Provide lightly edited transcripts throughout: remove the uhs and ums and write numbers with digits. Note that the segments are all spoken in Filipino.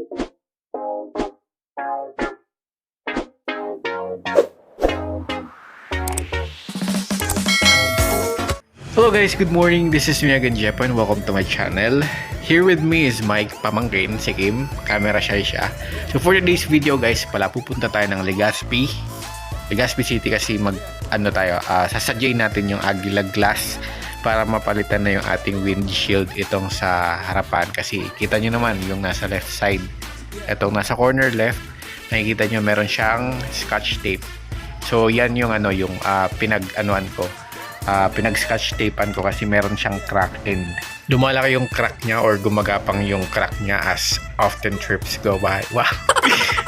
Hello guys, good morning. This is me again, Jepo, and welcome to my channel. Here with me is Mike Pamangkin, si Kim. Camera shy siya. So for today's video guys, pala pupunta tayo ng Legazpi City kasi sasadyay natin yung Aguila Glass para mapalitan na yung ating windshield itong sa harapan. Kasi kita nyo naman yung nasa left side, itong nasa corner left, nakikita nyo meron siyang scotch tape. So yan yung pinag-scotch tapean ko kasi meron siyang crack and lumalaki yung crack niya or gumagapang yung crack niya as often trips go by. Wow.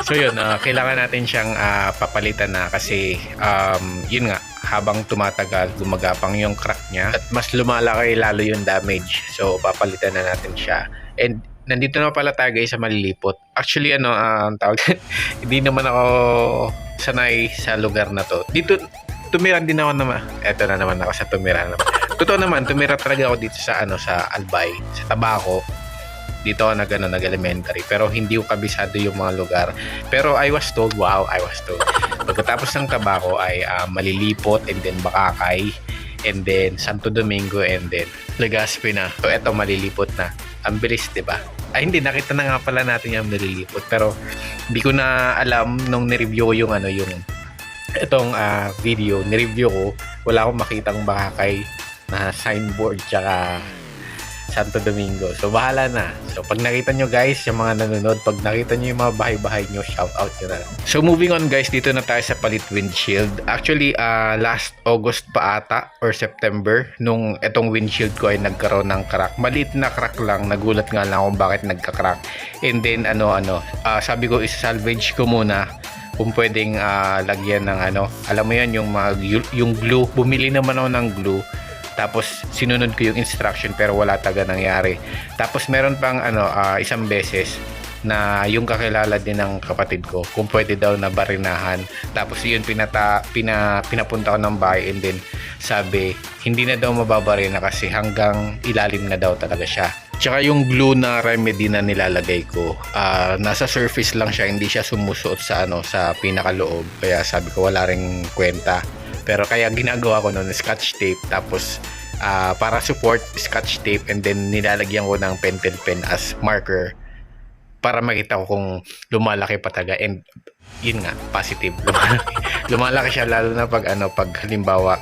So yun, kailangan natin siyang papalitan na kasi yun nga, habang tumatagal gumagapang yung crack niya at mas lumalaki lalo yung damage. So papalitan na natin siya. And nandito na pala tayo guys sa Malilipot. Actually ang tawag hindi naman ako sanay sa lugar na to. Dito tumira din ako naman. Eto na naman ako sa tumira naman. Totoo naman, tumira talaga ako dito sa sa Albay, sa Tabaco. Dito ako nag-elementary, pero hindi ko kabisado yung mga lugar. Pero I was told. Pagkatapos ng Tabaco ay Malilipot, and then Bakakay, and then Santo Domingo, and then Legazpi na. So eto Malilipot na. Ang bilis, 'di ba? Ay hindi, nakita na nga pala natin yung Malilipot, pero hindi ko na alam nung ni-review ko yung itong video, ni-review ko, wala akong makitang Bakakay na signboard tsaka Santo Domingo. So bahala na. So pag nakita nyo guys, yung mga nanonood, pag nakita nyo yung mga bahay-bahay nyo, shout out nyo na. So moving on guys, dito na tayo sa palit windshield. Actually, last August pa ata or September, nung itong windshield ko ay nagkaroon ng crack. Maliit na crack lang, nagulat nga lang kung bakit nagka-crack. And then sabi ko isa-salvage ko muna kung pwedeng lagyan ng alam mo yan, yung glue. Bumili naman ako ng glue, tapos sinunod ko yung instruction pero wala taga nangyari. Tapos meron pang isang beses na yung kakilala din ng kapatid ko kung pwede daw na barinahan, tapos yun pinapunta ko ng bahay, and then sabi hindi na daw mababarina kasi hanggang ilalim na daw talaga siya. Tsaka yung glue na remedy na nilalagay ko, nasa surface lang siya, hindi siya sumusuot sa sa pinakaloob, kaya sabi ko wala ring kwenta. Pero kaya ginagawa ko noon scotch tape, tapos para support scotch tape, and then nilalagyan ko ng pentel pen as marker para makita ko kung lumalaki pa taga. And yun nga, positive, lumalaki siya, lalo na pag halimbawa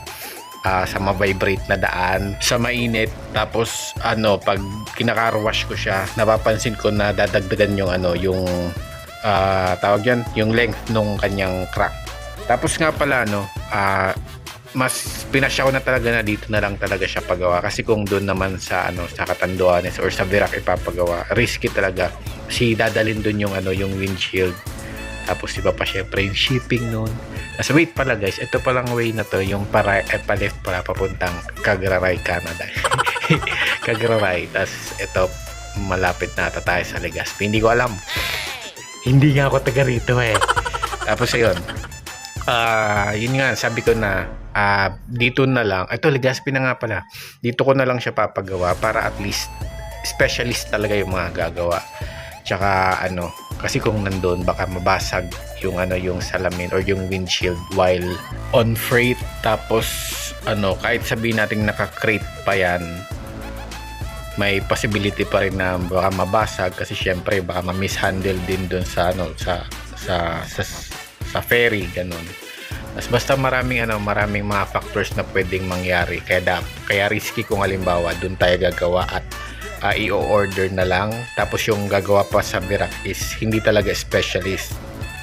sa ma-vibrate na daan, sa mainit, tapos pag kinaka-wash ko siya, napapansin ko na dadagdagan yung tawag yan, yung length nung kanyang crack. Tapos nga pala mas pinasya ko na talaga na dito na lang talaga siya pagawa, kasi kung doon naman sa sa Catanduanes or sa Virac ipapagawa, risky talaga kasi dadalhin doon yung windshield. Tapos iba pa syempre yung shipping noon. So wait pala guys, ito palang way na to, yung pa-left pala papuntang Cagraray, Canada. Cagraray. Tapos ito, malapit na ata tayo sa Legazpi. Hindi ko alam. Hindi nga ako taga rito Tapos ayun. Yun nga, sabi ko na dito na lang. Ito, Legazpi na nga pala. Dito ko na lang siya papagawa para at least specialist talaga yung mga gagawa. Tsaka kasi kung nandoon baka mabasag yung yung salamin or yung windshield while on freight. Tapos kahit sabihin natin naka-crate pa yan, may possibility pa rin na baka mabasag kasi syempre baka ma-mishandle din doon sa sa ferry, ganun. Basta maraming mga factors na pwedeng mangyari, kaya risky kung halimbawa doon tayo gagawa at i-order na lang, tapos yung gagawa pa sa Virac is hindi talaga specialist.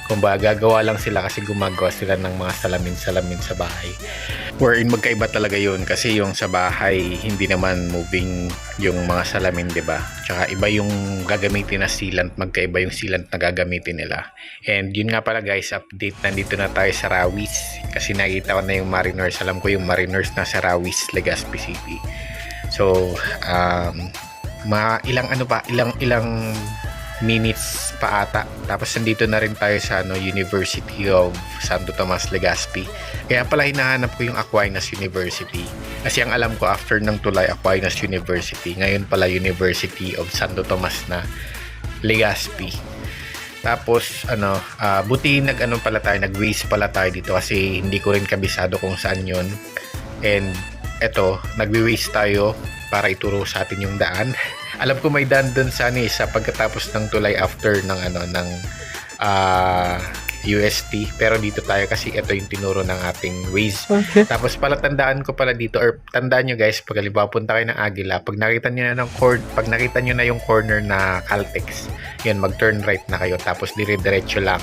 Kumbaga gagawa lang sila kasi gumagawa sila ng mga salamin sa bahay, wherein magkaiba talaga yun kasi yung sa bahay hindi naman moving yung mga salamin, diba? Tsaka iba yung gagamitin na sealant, magkaiba yung sealant na gagamitin nila. And yun nga pala guys, update, nandito na tayo sa Rawis kasi nakita ko na yung Mariners. Alam ko yung Mariners na sa Rawis, Legazpi City. So ilang minutes pa ata, tapos nandito na rin tayo sa University of Santo Tomas, Legazpi. Kaya pala hinahanap ko yung Aquinas University kasi ang alam ko after ng tulay Aquinas University, ngayon pala University of Santo Tomas na Legazpi. Tapos buti nag-waste pala tayo dito kasi hindi ko rin kabisado kung saan yun. And eto, nagwi-waste tayo para ituro sa atin yung daan. Alam ko may daan dun sa sa pagkatapos ng tulay after ng UST, pero dito tayo kasi ito yung tinuro ng ating Waze. Okay. Tapos pala tandaan ko pala dito, or tandaan nyo guys, pag halimbawa punta kayo ng Aguila, pag nakita nyo na yung corner na Caltex, yun, mag-turn right na kayo, tapos dire-diretso lang.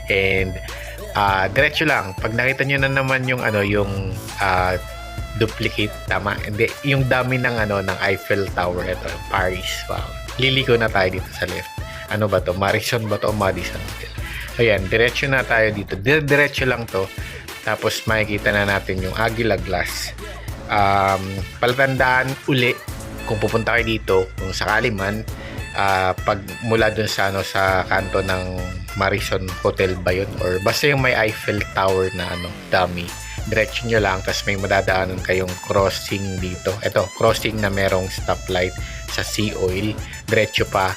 And diretso lang. Pag nakita nyo na naman yung duplicate, tama, hindi, yung dami ng ng Eiffel Tower, ito, Paris, wow. Liliko na tayo dito sa left. Ano ba to? Marison ba to o Madison? Ayan, diretso na tayo dito. Diretso lang to. Tapos makikita na natin yung Aguila Glass. Palatandaan uli kung pupunta kayo dito, kung sakali man, pag mula dun sa sa kanto ng Marison Hotel ba yun? Or basta yung may Eiffel Tower na dummy. Diretso nyo lang, tapos may madadaanan kayong crossing dito. Ito, crossing na merong stoplight sa Sea Oil. Diretso pa.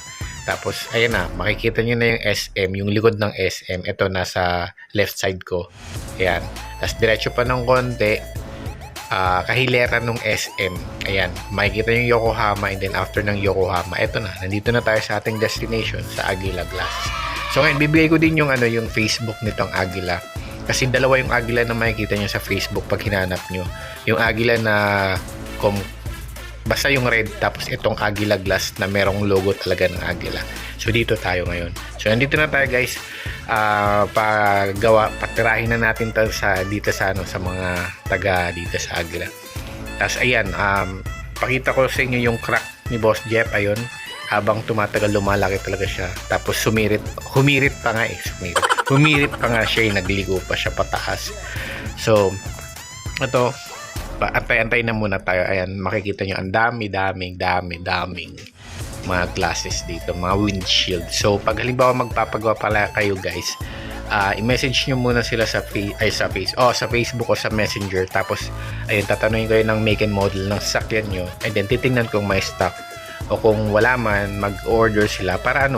Tapos, ayan na, makikita nyo na yung SM, yung likod ng SM. Ito, nasa left side ko. Ayan. Tapos, diretso pa ng konti, kahilera ng SM. Ayan, makikita yung Yokohama, and then after ng Yokohama, ito na, nandito na tayo sa ating destination, sa Aguila Glass. So, ngayon, bibigay ko din yung, yung Facebook nitong Aguila. Kasi dalawa yung Aguila na makikita nyo sa Facebook pag hinanap nyo. Yung Aguila na basta yung red, tapos itong Aguila Glass na merong logo talaga ng Aguila. So dito tayo ngayon. So nandito na tayo guys. Patirahin na natin dito sa mga taga dito sa Aguila. Tapos ayan, pakita ko sa inyo yung crack ni Boss Jeff. Ayun, habang tumatagal lumalaki talaga siya. Tapos humirit pa nga siya, nagligo pa siya pataas. So ito, antay na muna tayo. Ayan, makikita nyo ang daming mga glasses dito, mga windshield. So pag halimbawa magpapagawa pala kayo guys, i-message nyo muna sila sa Facebook o sa Messenger. Tapos ayun, tatanungin kayo ng make and model ng sasakyan nyo, and then titingnan kung may stock, o kung wala man, mag-order sila para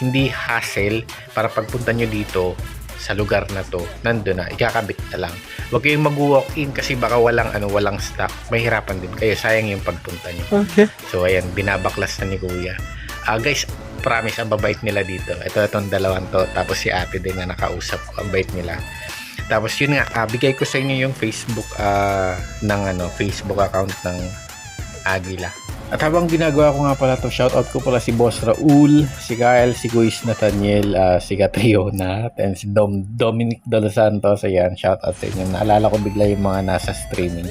hindi hassle, para pagpunta nyo dito sa lugar na to, nandun na, ikakabit na lang. Huwag kayong mag-walk-in kasi baka walang stock. Mahirapan din kayo, sayang yung pagpunta nyo. Okay. So ayan, binabaklas na ni Kuya. Guys, promise, ang babait nila dito. Itong dalawang to, tapos si ate din na nakausap ko, ang bait nila. Tapos yun nga, bigay ko sa inyo yung Facebook Facebook account ng Aguila. At habang ginagawa ko nga pala to, shoutout ko pala si Boss Raul, si Kyle, si Guis Nathaniel, si Catriona, and si Dominic De Los Santos. Ayan, shoutout sa inyo. Naalala ko bigla yung mga nasa streaming.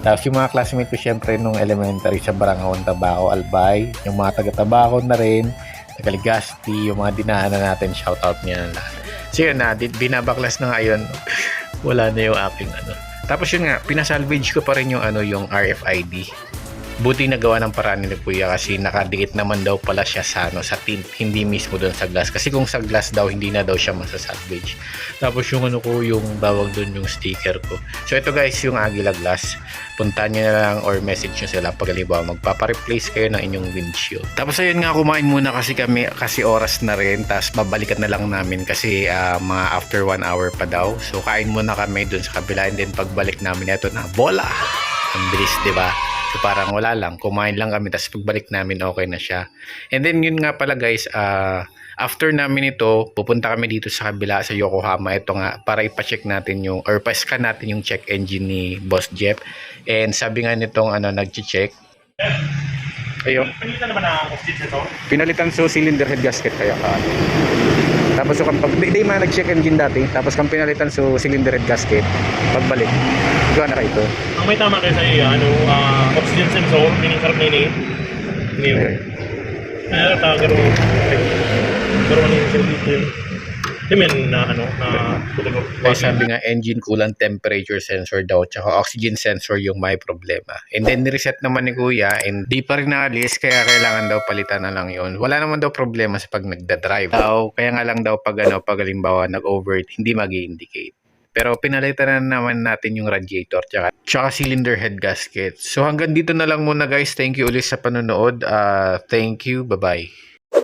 Tapos yung mga classmate ko syempre nung elementary sa Barangay Tabaco, Albay, yung mga taga-Tabaco na rin, Tagaligasti, yung mga dinaanan natin, shoutout niya na lahat. So yun na, binabaklas na nga yun. Wala na yung aking Tapos yun nga, pinasalvage ko pa rin yung yung RFID. Buti nagawa ng paraan ni Kuya kasi nakadikit naman daw pala siya sa tint, hindi mismo doon sa glass. Kasi kung sa glass daw, hindi na daw siya masasalvage. Tapos yung yung tawag doon yung sticker ko. So ito guys, yung Aguila Glass. Puntahan nyo na lang or message nyo sila pag halimbawa magpapareplace kayo ng inyong windshield. Tapos ayun nga, kumain muna kasi kami kasi oras na rin. Tapos babalikan na lang namin kasi mga after 1 hour pa daw. So kain muna kami doon sa kabila, and then pagbalik namin, ito na, bola! Ang bilis, diba? So parang wala lang, kumain lang kami, tapos pagbalik namin okay na siya. And then yun nga pala guys, after namin ito, pupunta kami dito sa kabila sa Yokohama. Ito nga, para ipa-check natin or pa-scan natin yung check engine ni Boss Jeff. And sabi nga nitong nag-check, ayun, pinalitan naman na oxygen ito? Pinalitan so cylinder head gasket kaya tapos so di man nag-check engine dati, tapos kung pinalitan so cylinder head gasket, pagbalik gawa na ito. Ang may tama kayo sa iyo, oxygen sensor, meaning karap na ini. Kaya garo yung sensor. Sabi nga, engine coolant temperature sensor daw, tsaka oxygen sensor yung may problema. And then reset naman ni Kuya, and di pa rin naalis, kaya kailangan daw palitan na lang yun. Wala naman daw problema sa pag nagda-drive. Kaya nga lang daw pag halimbawa nag-overheat, hindi mag-i-indicate. Pero pinalitan na naman natin yung radiator tsaka cylinder head gasket. So hanggang dito na lang muna guys. Thank you ulit sa panonood. Thank you. Bye-bye.